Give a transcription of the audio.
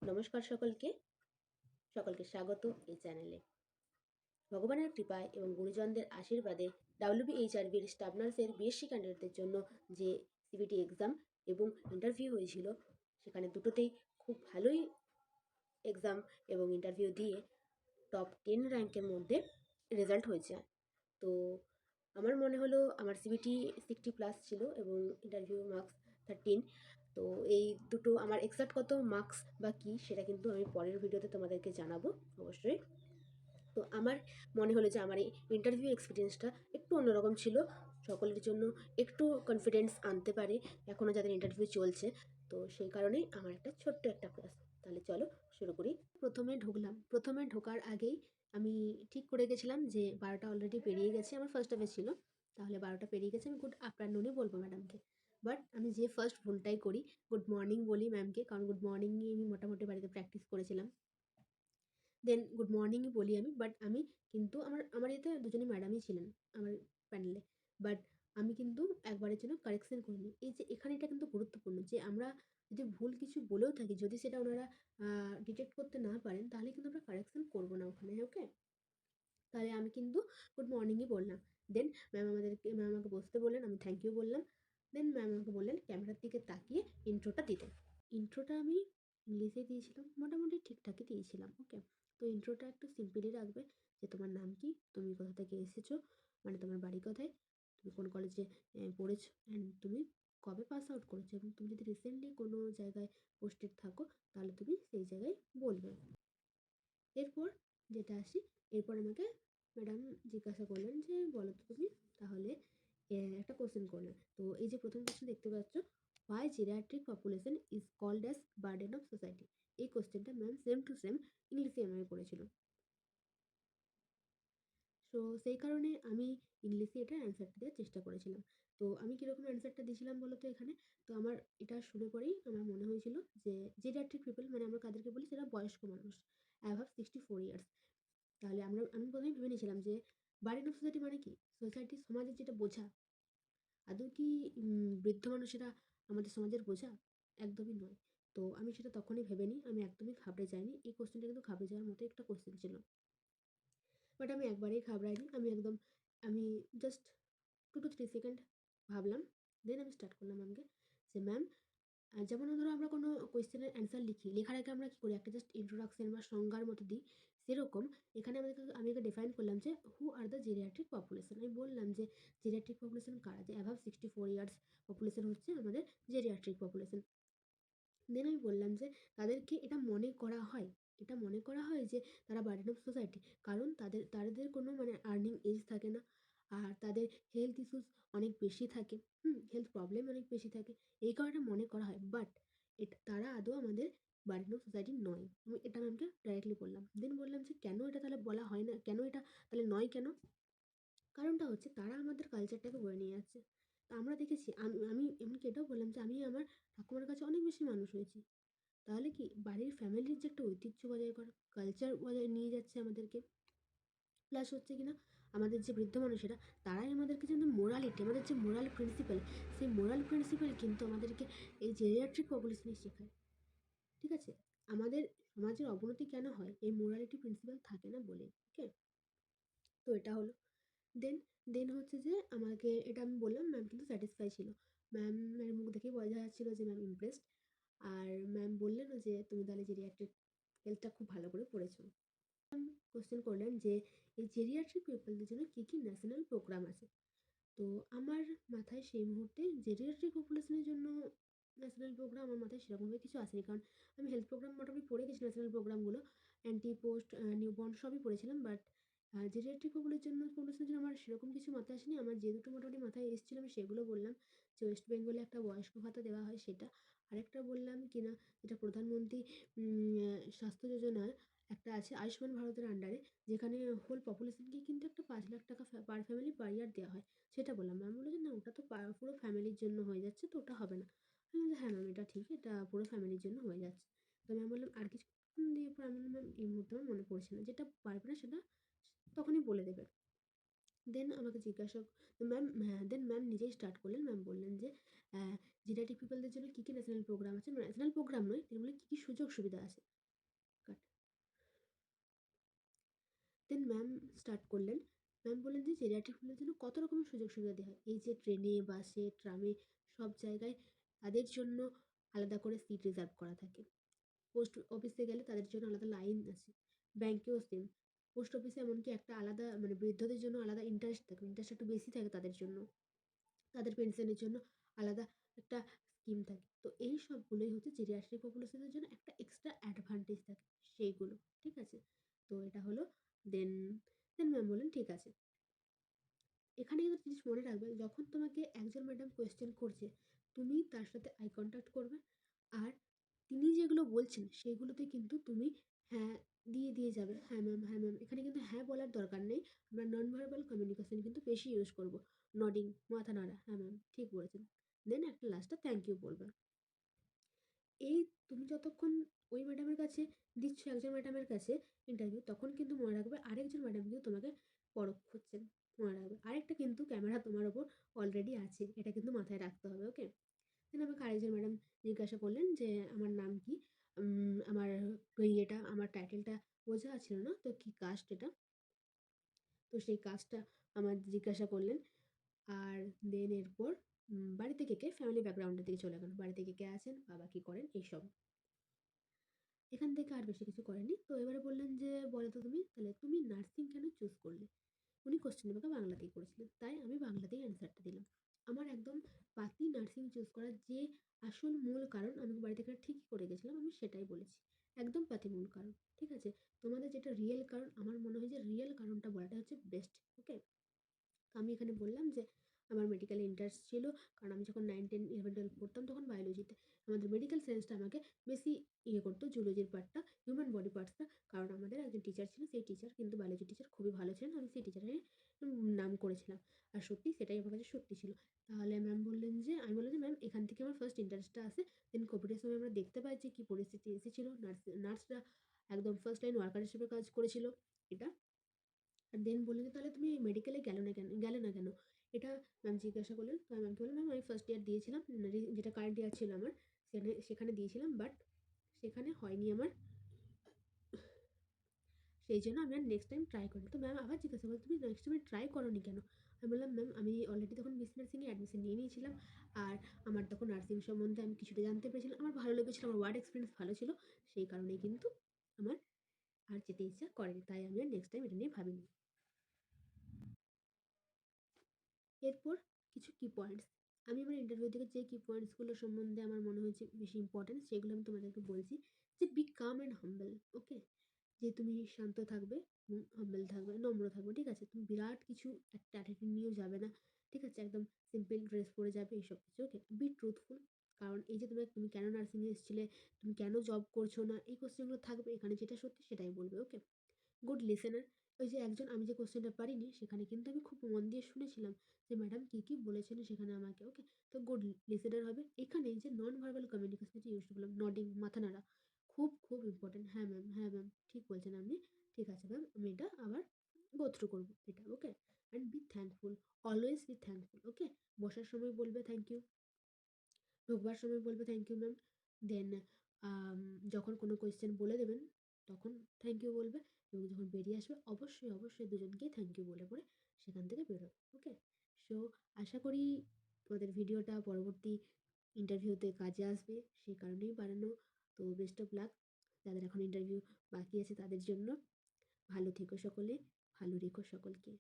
নমস্কার সকলকে স্বাগত এই চ্যানেলে। ভগবানের কৃপায় এবং গুরুজনদের আশীর্বাদে WBHRB এর স্টাফ নার্সের BSc ক্যান্ডিডেটদের জন্য যে CBT এক্সাম এবং ইন্টারভিউ হয়েছিল, সেখানে দুটোতেই খুব ভালোই এক্সাম এবং ইন্টারভিউ দিয়ে টপ 10 র্যাঙ্কের মধ্যে রেজাল্ট হয়েছে। তো আমার মনে হলো আমার CBT 60+ ছিল এবং ইন্টারভিউ মার্কস 13। তো এই দুটো আমার এক্সাক্ট কত মার্কস বা কী সেটা কিন্তু আমি পরের ভিডিওতে তোমাদেরকে জানাবো অবশ্যই। তো আমার মনে হলো যে আমার এই ইন্টারভিউ এক্সপিরিয়েন্সটা একটু অন্যরকম ছিল, সকলের জন্য একটু কনফিডেন্স আনতে পারে এখনও যাদের ইন্টারভিউ চলছে। তো সেই কারণেই আমার একটা ছোট্ট একটা ক্লাস। তাহলে চলো শুরু করি। প্রথমে ঢোকার আগেই আমি ঠিক করে গেছিলাম যে 12টা অলরেডি পেরিয়ে গেছে, আমার ফার্স্ট হাফে ছিল, তাহলে 12টা পেরিয়ে গেছে, আমি গুড আফটারনুনই বলবো ম্যাডামকে। বাট আমি যে ফার্স্ট ভুলটাই করি, গুড মর্নিং বলি ম্যামকে, কারণ গুড মর্নিং নিয়ে আমি মোটামুটি বাড়িতে প্র্যাকটিস করেছিলাম। দেন গুড মর্নিংই বলি আমি, বাট আমি কিন্তু আমার এতে দুজনই ম্যাডামই ছিলেন আমার প্যানেলে। বাট আমি কিন্তু একবারের জন্য কারেকশন করিনি। এই যে এখানে এটা কিন্তু গুরুত্বপূর্ণ যে আমরা যদি ভুল কিছু বলেও থাকি, যদি সেটা ওনারা ডিটেক্ট করতে না পারেন, তাহলে কিন্তু আমরা কারেকশন করবো না ওখানে, ওকে? তাহলে আমি কিন্তু গুড মর্নিংই বললাম। দেন ম্যাম আমাকে বসতে বললেন, আমি থ্যাংক ইউ বললাম। দেন ম্যাম আমাকে বললেন ক্যামেরার দিকে তাকিয়ে ইন্ট্রোটা দিতে। ইন্ট্রোটা আমি ইংলিশে দিয়েছিলাম, মোটামুটি ঠিকঠাকই দিয়েছিলাম, ওকে? তো ইন্ট্রোটা একটু সিম্পলি রাখবে, যে তোমার নাম কি, তুমি কোথা থেকে এসেছো, মানে তোমার বাড়ি কোথায়, তুমি কোন কলেজে পড়েছো, অ্যান্ড তুমি কবে পাস আউট করেছো, এবং তুমি যদি রিসেন্টলি কোনো জায়গায় পোস্টেড থাকো তাহলে তুমি সেই জায়গায় বলবে। এরপর যেটা আসি, এরপর আমাকে ম্যাডাম জিজ্ঞাসা করলেন যে বলো তো তুমি, তাহলে একটা কোশ্চেন করলেন। তো এই যে প্রথম কোশ্চেন দেখতে পাচ্ছ, why geriatric population is called as burden of society. এই কোশ্চেনটা ম্যাম সেম টু সেম ইংলিশে আমাকে করেছিল। সো সেই কারণে আমি ইংলিশে এটার অ্যান্সারটা দেওয়ার চেষ্টা করেছিলাম। তো আমি কীরকম অ্যান্সারটা দিয়েছিলাম বলো তো এখানে? তো আমার এটা শুনে পরেই আমার মনে হয়েছিল যে জেরিয়াট্রিক পিপল মানে আমরা কাদেরকে বলি, সেটা বয়স্ক মানুষ, অ্যাভাব 64 ইয়ার্স। তাহলে আমি প্রথমেই ভেবে নিয়েছিলাম যে বার্ডেন অফ সোসাইটি মানে কি, সোসাইটি সমাজের যেটা বোঝা। আদৌ কি বৃদ্ধ মানুষেরা আমাদের সমাজের বোঝা? একদমই নয়। তো আমি সেটা তখনই ভেবে নিই, আমি একদমই ঘাবড়ে যাইনি। এই কোশ্চেনটা কিন্তু ঘাবড়ে যাওয়ার মতো একটা কোশ্চেন ছিল। বাট আমি একবারেই ঘাবড়াইনি। আমি জাস্ট 2 to 3 সেকেন্ড ভাবলাম। দেন আমি স্টার্ট করলাম ম্যামকে, যে ম্যাম, যেমন ধরো আমরা কোনো কোয়েশ্চেনের অ্যান্সার লিখি, লেখার আগে আমরা কী করি, একটা জাস্ট ইন্ট্রোডাকশন বা সংজ্ঞার মতো দিই। সেরকম এখানে আমি ওকে ডিফাইন করলাম যে হু আর দ্য জেরিয়াট্রিক পপুলেশন। আমি বললাম যে জেরিয়াট্রিক পপুলেশন কারা, যে অ্যাভাব 64 ইয়ার্স পপুলেশন হচ্ছে আমাদের জেরিয়াট্রিক পপুলেশন। দেন আমি বললাম যে তাদেরকে এটা মনে করা হয় যে তারা বার্ডেন অফ সোসাইটি, কারণ তাদের কোনো মানে আর্নিং এজ থাকে না, আর তাদের হেলথ ইস্যুস অনেক বেশি থাকে, হেলথ প্রবলেম অনেক বেশি থাকে, এই কারণে মনে করা হয়। বাট তারা আদৌ আমাদের বার্ডেন অফ সোসাইটি নয়। আমি এটা ম্যামকে ডাইরেক্টলি বললাম। দেন বললাম যে কেন এটা তাহলে বলা হয় না, কেন এটা তাহলে নয় কেন? কারণটা হচ্ছে তারা আমাদের কালচারটাকে বয়ে নিয়ে যাচ্ছে। তা আমরা দেখেছি, আমি এমনকি এটাও বললাম যে আমি আমার ঠাকুমার কাছে অনেক বেশি মানুষ হয়েছি। তাহলে কি বাড়ির ফ্যামিলির যে একটা ঐতিহ্য বজায় করা, কালচার বজায় নিয়ে যাচ্ছে আমাদেরকে। প্লাস হচ্ছে কিনা আমাদের যে বৃদ্ধ মানুষেরা, তারাই আমাদেরকে যেন মোরালিটি, আমাদের যে মোরাল প্রিন্সিপাল, সেই মোরাল প্রিন্সিপাল কিন্তু আমাদেরকে এই জেরিয়াট্রিক পপুলেশনে শেখায়। ঠিক আছে? আমাদের সমাজের অবনতি কেন হয়? এই মোরালিটি প্রিন্সিপাল থাকে না বলে, ওকে? তো এটা হলো। দেন দেন হচ্ছে যে আমাকে এটা আমি বললাম, ম্যাম কিন্তু স্যাটিসফাই ছিল। ম্যামের মুখ দেখেই বোঝা যাচ্ছিল যে ম্যাম ইমপ্রেসড। আর ম্যাম বললেনও যে তুমি তাহলে জেরিয়াট্রিক হেলথটা খুব ভালো করে পড়েছো। কোশ্চেন করলেন যে এই জেরিয়াট্রিক পিপলদের জন্য কী কী ন্যাশনাল প্রোগ্রাম আছে। তো আমার মাথায় সেই মুহূর্তে জেরিয়াট্রিক পপুলেশনের জন্য ন্যাশনাল প্রোগ্রাম আমার মাথায় সেরকমভাবে কিছু আসেনি, কারণ আমি হেলথ প্রোগ্রাম মোটামুটি পড়ে গেছি, ন্যাশনাল প্রোগ্রামগুলো অ্যান্টি পোস্ট নিউবর্ন সবই পড়েছিলাম। বাট জেরিয়াট্রিক পপুলেশনের জন্য আমার সেরকম কিছু মাথায় আসেনি। আমার যে দুটো মোটামুটি মাথায় এসেছিল আমি সেগুলো বললাম, যে ওয়েস্ট বেঙ্গলে একটা বয়স্ক ভাতা দেওয়া হয় সেটা, আরেকটা বললাম কিনা যেটা প্রধানমন্ত্রী স্বাস্থ্য যোজনার একটা আছে আয়ুষ্মান ভারতের আন্ডারে, যেখানে হোল পপুলেশনকে কিন্তু একটা 5 লাখ টাকা পার ফ্যামিলি পার ইয়ার দেওয়া হয়, সেটা বললাম। ম্যাম বললো যে না, ওটা তো পুরো ফ্যামিলির জন্য হয়ে যাচ্ছে, তো ওটা হবে না। আমি বললাম হ্যাঁ ম্যাম, এটা ঠিক, এটা পুরো ফ্যামিলির জন্য হয়ে যাচ্ছে। তো ম্যাম বললাম আর কিছু, দিয়ে পর আমি বললাম ম্যাম এই মুহূর্তে আমার মনে পড়ছে না, যেটা পারবে না সেটা তখনই বলে দেবে। দেন আমাকে জিজ্ঞাসা ম্যাম, হ্যাঁ, দেন ম্যাম নিজেই স্টার্ট করলেন। ম্যাম বললেন যে জিরাটিক পিপলদের জন্য কী, কী ন্যাশনাল প্রোগ্রাম আছে, ন্যাশনাল প্রোগ্রাম নয়, তিনি বললেন কী, কী সুযোগ সুবিধা আছে। কাট দেন ম্যাম স্টার্ট করলেন। ম্যাম বললেন যে জেরিয়াট্রিক পিপলের জন্য কত রকমের সুযোগ সুবিধা দেওয়া হয়। এই যে ট্রেনে, বাসে, ট্রামে সব জায়গায় তাদের জন্য আলাদা করে সিট রিজার্ভ করা থাকে। পোস্ট অফিসে গেলে তাদের জন্য আলাদা লাইন আছে। ব্যাংকেও সেম। পোস্ট অফিসে এমনকি একটা আলাদা মানে বৃদ্ধদের জন্য আলাদা ইন্টারেস্ট থাকে। ইন্টারেস্ট একটু বেশি থাকে তাদের জন্য। তাদের পেনশনের জন্য আলাদা একটা স্কিম থাকে। তো এই সবগুলোই হচ্ছে জেরিয়াট্রিক পপুলেশনের জন্য একটা এক্সট্রা অ্যাডভান্টেজ থাকে সেইগুলো। ঠিক আছে? তো এটা হলো দেন দেন ম্যাম বললেন ঠিক আছে। এখানে কিন্তু জিনিস মনে রাখবে যখন তোমাকে একজন ম্যাডাম কোয়েশ্চেন করছে, তুমি তার সাথে আই কনট্যাক্ট করবে। আর তিনি যেগুলো বলছেন সেগুলোতে কিন্তু তুমি হ্যাঁ দিয়ে যাবে। হ্যাঁ ম্যাম, হ্যাঁ ম্যাম। এখানে কিন্তু হ্যাঁ বলার দরকার নেই। আমরা নন ভার্বাল কমিউনিকেশন কিন্তু বেশি ইউজ করব। নডিং, মাথা নাড়া, হ্যাঁ ম্যাম ঠিক বলেছেন। দেন একটা লাস্টে থ্যাংক ইউ বলবে। এই তুমি যতক্ষণ ওই ম্যাডামের কাছে দিচ্ছ একজন ম্যাডামের কাছে ইন্টারভিউ, তখন কিন্তু মনে রাখবে আরেকজন ম্যাডাম কিন্তু তোমাকে পরখ করছেন। মনে রাখবে আরেকটা কিন্তু ক্যামেরা তোমার ওপর অলরেডি আছে, এটা কিন্তু মাথায় রাখতে হবে। ওকে? দেন আমাকে আরেকজন ম্যাডাম জিজ্ঞাসা করলেন যে আমার নাম কি, আমার ইয়েটা আমার টাইটেলটা বোঝা ছিল না, তো কি কাস্ট এটা। তো সেই কাজটা আমার জিজ্ঞাসা করলেন। আর দেন এরপর বাড়িতে কে কে, ফ্যামিলি ব্যাকগ্রাউন্ডের দিকে চলে গেল। বাড়িতে কে কে আছেন, বাবা কি করেন, এইসব। এখান থেকে আর বেশি কিছু করেনি। তো এবারে বললেন যে বলো তো তুমি তাহলে তুমি নার্সিং কেন চুজ করলে। উনি কোশ্চেন আমাকে বাংলাতেই করেছিলেন, তাই আমি বাংলাতেই অ্যান্সারটা দিলাম। আমার একদম পাতি নার্সিং চুজ করার যে আসল মূল কারণ আমি বাড়িতে একটা ঠিকই করে গেছিলাম, আমি সেটাই বলেছি। একদম পাতি মূল কারণ। ঠিক আছে? তোমাদের যেটা রিয়েল কারণ, আমার মনে হয় যে রিয়েল কারণটা বলাটা হচ্ছে বেস্ট। ওকে? তো আমি এখানে বললাম যে আমার মেডিকেলে ইন্টারেস্ট ছিল, কারণ আমি যখন 9, 10, 11, 12 পড়তাম তখন বায়োলজিতে আমাদের মেডিকেল সায়েন্সটা আমাকে বেশি করতো, জুলজির পার্টটা, হিউম্যান বডি পার্টসটা। কারণ আমাদের একজন টিচার ছিল, সেই টিচার কিন্তু বায়োলজি টিচার খুবই ভালো ছিলেন, আমি সেই টিচারের নাম করেছিলাম। আর সত্যি সেটাই আমার কাছে সত্যি ছিল। তাহলে ম্যাম বললেন যে আমি বললাম যে ম্যাম এখান থেকে আমার ফার্স্ট ইন্টারেস্টটা আসে। দেন কোভিডের সময় আমরা দেখতে পাই যে কী পরিস্থিতি এসেছিল, নার্সরা একদম ফার্স্ট লাইন ওয়ার্কার হিসেবে কাজ করেছিল। এটা আর দেন বললেন যে, "তাহলে তুমি মেডিকেলে গেলে না কেন?" এটা ম্যাম জিজ্ঞাসা করলেন। তো আমি ম্যামকে বললাম, "ম্যাম আমি ফার্স্ট ইয়ার দিয়েছিলাম। যেটা কারেন্ট ইয়ার ছিল আমার, সেখানে দিয়েছিলাম। বাট সেখানে হয়নি আমার। সেইজন্য আমি আর নেক্সট টাইম ট্রাই করিনি।" তো ম্যাম আবার জিজ্ঞাসা করলেন, "তুমি নেক্সট টাইম ট্রাই করোনি কেন?" আমি বললাম, "ম্যাম আমি অলরেডি তখন বিএসসি নার্সিংয়ে অ্যাডমিশন নিয়ে নিয়েছিলাম। আর আমার তখন নার্সিং সম্বন্ধে আমি কিছুটা জানতে পেরেছিলাম। আমার ভালো লেগেছিল, আমার ওয়ার্ক এক্সপেরিয়েন্স ভালো ছিল। সেই কারণেই কিন্তু আমার আর যেতে ইচ্ছা করেনি। তাই আমি আর নেক্সট টাইম এটা নিয়ে ভাবিনি।" এরপর কিছু কি পয়েন্টস। আমি আমার ইন্টারভিউ থেকে যে কি পয়েন্টসগুলো সম্বন্ধে আমার মনে হয়েছে বেশি ইম্পর্টেন্ট সেগুলো আমি তোমাদেরকে বলছি। যে বি কাম অ্যান্ড হাম্বল। ওকে? যে তুমি শান্ত থাকবে, হাম্বল থাকবে, নম্র থাকবে। ঠিক আছে? তুমি বিরাট কিছু একটা অ্যাটিটিউড নিয়েও যাবে না। ঠিক আছে? একদম সিম্পল ড্রেস পরে যাবে, এইসব কিছু। ওকে? Be truthful. কারণ এই যে তুমি কেন নার্সিংয়ে এসেছিলে, তুমি কেন জব করছো না, এই কোয়েশ্চেনগুলো থাকবে। এখানে যেটা সত্যি সেটাই বলবে। ওকে? Good listener. ওই যে একজন, আমি যে কোশ্চেনটা পারিনি সেখানে কিন্তু আমি খুব মন দিয়ে শুনেছিলাম যে ম্যাডাম কী কী বলেছেন সেখানে আমাকে। ওকে? তো গুড লিসেনার হবে। এখানে এই যে নন ভার্বাল কমিউনিকেশন যে ইউজ করলাম, নডিং, মাথা নাড়া, খুব খুব ইম্পর্টেন্ট। হ্যাঁ ম্যাম, হ্যাঁ ম্যাম ঠিক বলছেন আপনি। ঠিক আছে ম্যাম, আমি এটা আবার গো থ্রু করবো এটা। Okay? And be thankful. Always be thankful. Okay? বসার সময় বলবে থ্যাংক ইউ, ঢোকবার সময় বলবে থ্যাংক ইউ ম্যাম। দেন যখন কোনো কোয়েশ্চেন বলে দেবেন তখন থ্যাংক ইউ বলবে। এবং যখন বেরিয়ে আসবে অবশ্যই অবশ্যই দুজনকেই থ্যাংক ইউ বলে পরে সেখান থেকে বেরোবে। ওকে? সো আশা করি তোমাদের ভিডিওটা পরবর্তী ইন্টারভিউতে কাজে আসবে, সেই কারণেই বানানো। তো বেস্ট অফ লাক যাদের এখন ইন্টারভিউ বাকি আছে তাদের জন্য। ভালো থেকো সকলে, ভালো রেখো সকলকে।